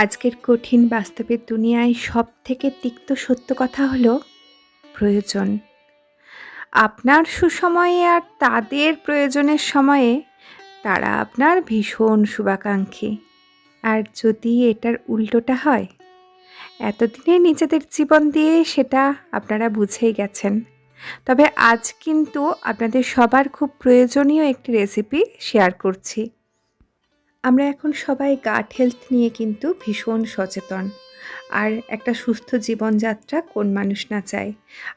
আজকের কঠিন বাস্তবের দুনিয়ায় সবথেকে তিক্ত সত্য কথা হলো প্রয়োজন। আপনার সুসময়ে আর তাদের প্রয়োজনের সময়ে তারা আপনার ভীষণ শুভাকাঙ্ক্ষী। আর যদি এটার উল্টোটা হয়, এতদিনে নিজেদের জীবন দিয়ে সেটা আপনারা বুঝেই গেছেন। তবে আজ কিন্তু আপনাদের সবার খুব প্রয়োজনীয় একটি রেসিপি শেয়ার করছি। আমরা এখন সবাই গাট হেলথ নিয়ে কিন্তু ভীষণ সচেতন। আর একটা সুস্থ জীবনযাত্রা কোন মানুষ না চায়।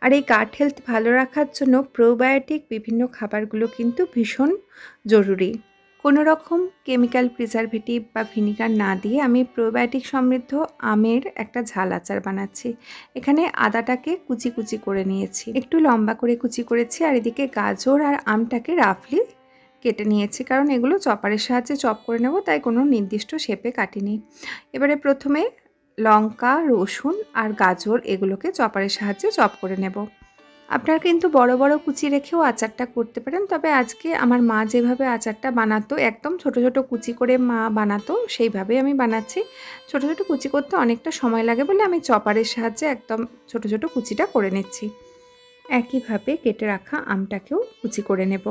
আর এই গাট হেলথ ভালো রাখার জন্য প্রোবায়োটিক বিভিন্ন খাবারগুলো কিন্তু ভীষণ জরুরি। কোনো রকম কেমিক্যাল প্রিজারভেটিভ বা ভিনিগার না দিয়ে আমি প্রোবায়োটিক সমৃদ্ধ আমের একটা ঝাল আচার বানাচ্ছি। এখানে আদাটাকে কুচি কুচি করে নিয়েছি, একটু লম্বা করে কুচি করেছি, আর এদিকে গাজর আর আমটাকে রাফলি কেটে নিয়েছি, কারণ এগুলো চপারের সাহায্যে চপ করে নেব, তাই কোনো নির্দিষ্ট শেপে কাটিনি। এবারে প্রথমে লঙ্কা, রসুন আর গাজর এগুলোকে চপারের সাহায্যে চপ করে নেব। আপনারা কিন্তু বড় বড় কুচি রেখেও আচারটা করতে পারেন, তবে আজকে আমার মা যেভাবে আচারটা বানাতো, একদম ছোট ছোট কুচি করে মা বানাতো, সেইভাবেই আমি বানাচ্ছি। ছোট ছোট কুচি করতে অনেকটা সময় লাগে বলে আমি চপারের সাহায্যে একদম ছোট ছোট কুচিটা করে নিচ্ছি। একইভাবে কেটে রাখা আমটাকেও কুচি করে নেব।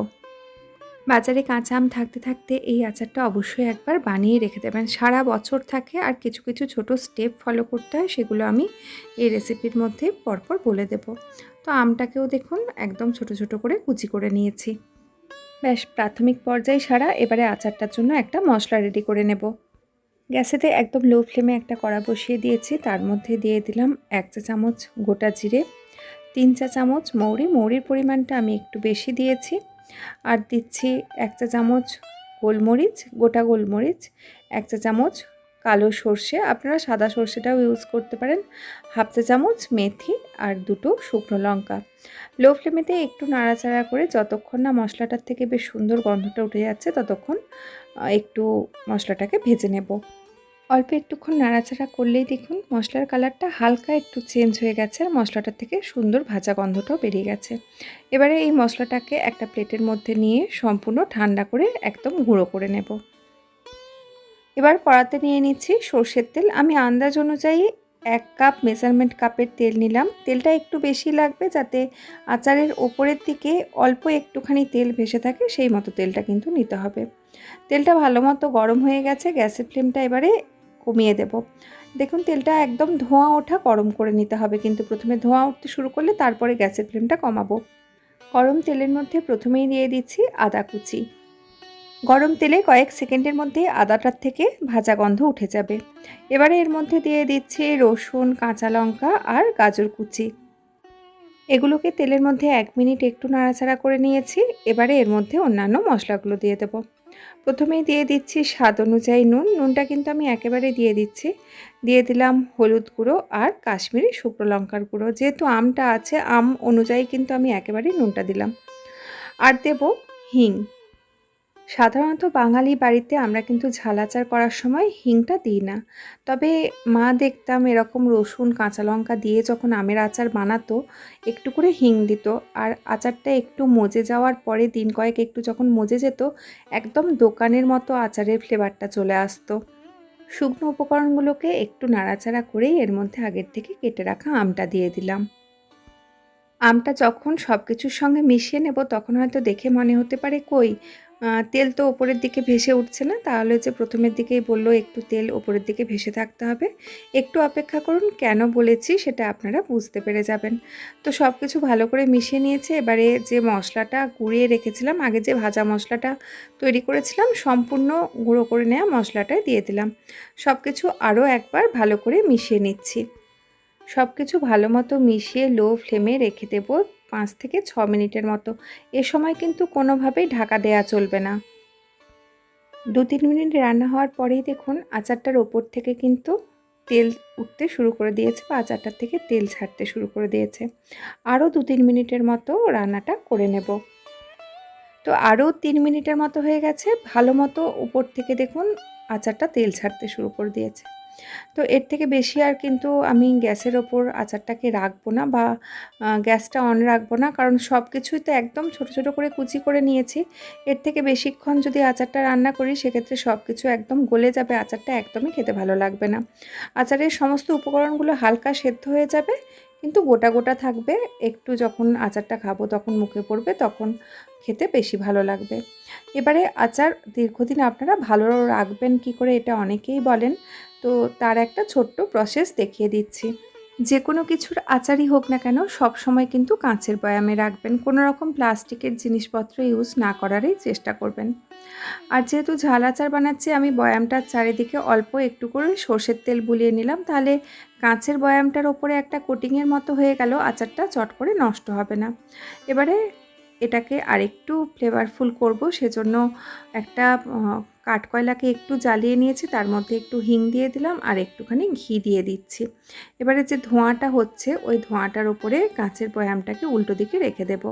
বাজারে কাঁচা আম থাকতে থাকতে এই আচারটা অবশ্যই একবার বানিয়ে রেখে দেবেন, সারা বছর থাকে। আর কিছু কিছু ছোট স্টেপ ফলো করতে হয়, সেগুলো আমি এই রেসিপির মধ্যে পরপর বলে দেব। তো আমটাকেও দেখুন একদম ছোট ছোট করে কুচি করে নিয়েছি। ব্যাস, প্রাথমিক পর্যায়ে সারা। এবারে আচারটার জন্য একটা মশলা রেডি করে নেব। গ্যাসেতে একদম লো ফ্লেমে একটা কড়া বসিয়ে দিয়েছি, তার মধ্যে দিয়ে দিলাম 1 চা চামচ গোটা জিরে, 3 চা চামচ মৌরি, মৌরির পরিমাণটা আমি একটু বেশি দিয়েছি। আর দিচ্ছি 1 চা চামচ গোলমরিচ, গোটা গোলমরিচ, 1 চা চামচ কালো সর্ষে, আপনারা সাদা সর্ষেটাও ইউজ করতে পারেন, 1/2 চা চামচ মেথি আর 2টো শুকনো লঙ্কা। লো ফ্লেমেতে একটু নাড়াচাড়া করে যতক্ষণ না মশলাটার থেকে বেশ সুন্দর গন্ধটা উঠে যাচ্ছে ততক্ষণ একটু মশলাটাকে ভেজে নেব। অল্প একটুক্ষণ নাড়াচাড়া করলেই দেখুন মশলার কালারটা হালকা একটু চেঞ্জ হয়ে গেছে, আর মশলাটার থেকে সুন্দর ভাজা গন্ধটাও বেরিয়ে গেছে। এবারে এই মশলাটাকে একটা প্লেটের মধ্যে নিয়ে সম্পূর্ণ ঠান্ডা করে একদম গুঁড়ো করে নেব। এবার কড়াতে নিয়ে নিচ্ছি সর্ষের তেল। আমি আন্দাজ অনুযায়ী 1 কাপ মেজারমেন্ট কাপের তেল নিলাম। তেলটা একটু বেশি লাগবে, যাতে আচারের ওপরের দিকে অল্প একটুখানি তেল ভেসে থাকে, সেই মতো তেলটা কিন্তু নিতে হবে। তেলটা ভালো মতো গরম হয়ে গেছে, গ্যাসের ফ্লেমটা এবারে কমিয়ে দেব। দেখুন তেলটা একদম ধোঁয়া ওঠা গরম করে নিতে হবে, কিন্তু প্রথমে ধোঁয়া উঠতে শুরু করলে তারপরে গ্যাসের ফ্লেমটা কমাবো। গরম তেলের মধ্যে প্রথমেই দিয়ে দিচ্ছি আদা কুচি। গরম তেলে কয়েক সেকেন্ডের মধ্যে আদাটার থেকে ভাজা গন্ধ উঠে যাবে। এবারে এর মধ্যে দিয়ে দিচ্ছি রসুন, কাঁচা লঙ্কা আর গাজর কুচি। এগুলোকে তেলের মধ্যে 1 মিনিট একটু নাড়াচাড়া করে নিয়েছি। এবারে এর মধ্যে অন্যান্য মশলাগুলো দিয়ে দেব। প্রথমেই দিয়ে দিচ্ছি স্বাদ অনুযায়ী নুন, নুনটা কিন্তু আমি একেবারে দিয়ে দিচ্ছি। দিয়ে দিলাম হলুদ গুঁড়ো আর কাশ্মীরি শুকনো লঙ্কার গুঁড়ো, যেহেতু আমটা আছে আম অনুযায়ী কিন্তু আমি একেবারেই নুনটা দিলাম। আর দেব হিং। সাধারণত বাঙালি বাড়িতে আমরা কিন্তু ঝাল আচার করার সময় হিংটা দিই না, তবে মা দেখতাম এরকম রসুন, কাঁচা লঙ্কা দিয়ে যখন আমের আচার বানাতো একটু করে হিং দিত। আর আচারটা একটু মজে যাওয়ার পরে দিন কয়েক একটু যখন মজে যেত, একদম দোকানের মতো আচারের ফ্লেভারটা চলে আসতো। শুকনো উপকরণগুলোকে একটু নাড়াচাড়া করেই এর মধ্যে আগের থেকে কেটে রাখা আমটা দিয়ে দিলাম। আমটা যখন সব কিছুর সঙ্গে মিশিয়ে নেব তখন হয়তো দেখে মনে হতে পারে কই তেল তো ওপরের দিকে ভেসে উঠছে না, তাহলে যে প্রথমের দিকেই বললো একটু তেল ওপরের দিকে ভেসে থাকতে হবে। একটু অপেক্ষা করুন, কেন বলেছি সেটা আপনারা বুঝতে পেরে যাবেন। তো সব কিছু ভালো করে মিশিয়ে নিয়েছে। এবারে যে মশলাটা গুঁড়িয়ে রেখেছিলাম, আগে যে ভাজা মশলাটা তৈরি করেছিলাম, সম্পূর্ণ গুঁড়ো করে নেওয়া মশলাটাই দিয়ে দিলাম। সব কিছু আরও একবার ভালো করে মিশিয়ে নিচ্ছি। সব কিছু ভালো মতো মিশিয়ে লো ফ্লেমে রেখে দেব 5 থেকে 6 মিনিটের মতো। এ সময় কিন্তু কোনোভাবেই ঢাকা দেওয়া চলবে না। 2-3 মিনিট রান্না হওয়ার পরেই দেখুন আচারটার ওপর থেকে কিন্তু তেল উঠতে শুরু করে দিয়েছে, বা আচারটার থেকে তেল ছাড়তে শুরু করে দিয়েছে। আরও 2-3 মিনিটের মতো রান্নাটা করে নেব। তো আরও 3 মিনিটের মতো হয়ে গেছে। ভালো মতো উপর থেকে দেখুন আচারটা তেল ছাড়তে শুরু করে দিয়েছে। তো এর থেকে বেশি আর কিন্তু আমি গ্যাসের ওপর আচারটাকে রাখবো না, বা গ্যাসটা অন রাখবো না, কারণ সব কিছুই তো একদম ছোট ছোট করে কুচি করে নিয়েছি। এর থেকে বেশিক্ষণ যদি আচারটা রান্না করি সেক্ষেত্রে সব কিছু একদম গলে যাবে, আচারটা একদমই খেতে ভালো লাগবে না। আচারের সমস্ত উপকরণগুলো হালকা সেদ্ধ হয়ে যাবে, কিন্তু গোটা গোটা থাকবে। একটু যখন আচারটা খাবো তখন মুখে পড়বে, তখন খেতে বেশি ভালো লাগবে। এবারে আচার দীর্ঘদিন আপনারা ভালো রাখবেন কী করে, এটা অনেকেই বলেন। তো তার একটা ছোট্ট প্রসেস দেখিয়ে দিচ্ছি। যে কোনো কিছুর আচারই হোক না কেন, সব সময় কিন্তু কাঁচের বয়ামে রাখবেন। কোনো রকম প্লাস্টিকের জিনিসপত্র ইউজ না করারই চেষ্টা করবেন। আর যেহেতু ঝাল আচার বানাচ্ছি, আমি বয়ামটার চারিদিকে অল্প একটু করে সর্ষের তেল বুলিয়ে নিলাম, তাহলে কাঁচের বয়ামটার ওপরে একটা কোটিংয়ের মতো হয়ে গেল, আচারটা চট করে নষ্ট হবে না। এবারে এটাকে আরেকটু ফ্লেভারফুল করব, সেজন্য একটা কাঠকয়লাকে একটু জ্বালিয়ে নিয়েছি, তার মধ্যে একটু হিং দিয়ে দিলাম আর একটুখানি ঘি দিয়ে দিচ্ছি। এবারে যে ধোঁয়াটা হচ্ছে, ওই ধোঁয়াটার ওপরে কাঁচের বয়ামটাকে উল্টো দিকে রেখে দেব।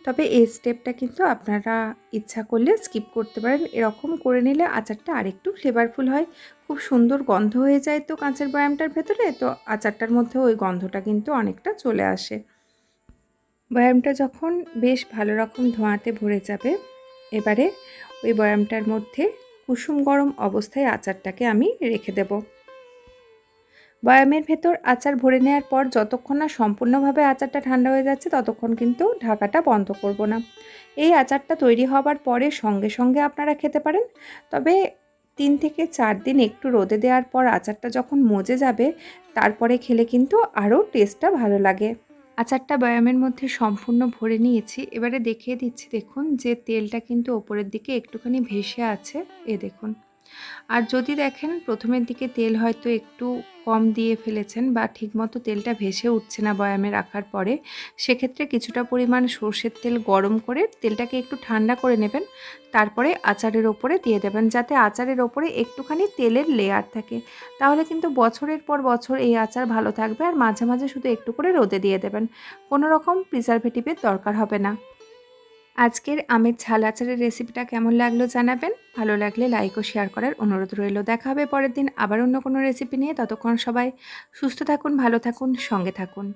তবে এই স্টেপটা কিন্তু আপনারা ইচ্ছা করলে স্কিপ করতে পারেন। এরকম করে নিলে আচারটা আরেকটু ফ্লেভারফুল হয়, খুব সুন্দর গন্ধ হয়ে যায় তো কাঁচের বয়ামটার ভেতরে, তো আচারটার মধ্যে ওই গন্ধটা কিন্তু অনেকটা চলে আসে। বয়ামটা যখন বেশ ভালো রকম ধোঁয়াতে ভরে যাবে, এবারে ওই বয়ামটার মধ্যে কুসুম গরম অবস্থায় আচারটাকে আমি রেখে দেব। বয়ামের ভেতর আচার ভরে নেওয়ার পর যতক্ষণ না সম্পূর্ণভাবে আচারটা ঠান্ডা হয়ে যাচ্ছে ততক্ষণ কিন্তু ঢাকাটা বন্ধ করব না। এই আচারটা তৈরি হবার পরে সঙ্গে সঙ্গে আপনারা খেতে পারেন, তবে 3 থেকে 4 দিন একটু রোদে দেওয়ার পর আচারটা যখন মজে যাবে তারপরে খেলে কিন্তু আরও টেস্টটা ভালো লাগে। আচারটা বয়ামের মধ্যে সম্পূর্ণ ভরে নিয়েছি। এবারে দেখিয়ে দিচ্ছি, দেখুন যে তেলটা কিন্তু ওপরের দিকে একটুখানি ভেসে আছে, দেখুন। আর যদি দেখেন প্রথমের দিকে তেল হয়তো একটু কম দিয়ে ফেলেছেন বা ঠিকমতো তেলটা ভেসে উঠছে না বয়ামে রাখার পরে, সেক্ষেত্রে কিছুটা পরিমাণ সর্ষের তেল গরম করে তেলটাকে একটু ঠান্ডা করে নেবেন, তারপরে আচারের ওপরে দিয়ে দেবেন, যাতে আচারের ওপরে একটুখানি তেলের লেয়ার থাকে। তাহলে কিন্তু বছরের পর বছর এই আচার ভালো থাকবে। আর মাঝে মাঝে শুধু একটু করে রোদে দিয়ে দেবেন, কোনো রকম প্রিজারভেটিভের দরকার হবে না। আজকের আমের ঝাল আচারের রেসিপিটা কেমন লাগলো জানাবেন। ভালো লাগলে লাইক ও শেয়ার করার অনুরোধ রইল। দেখা হবে পরের দিন আবার অন্য কোনো রেসিপি নিয়ে। ততক্ষণ সবাই সুস্থ থাকুন, ভালো থাকুন, সঙ্গে থাকুন।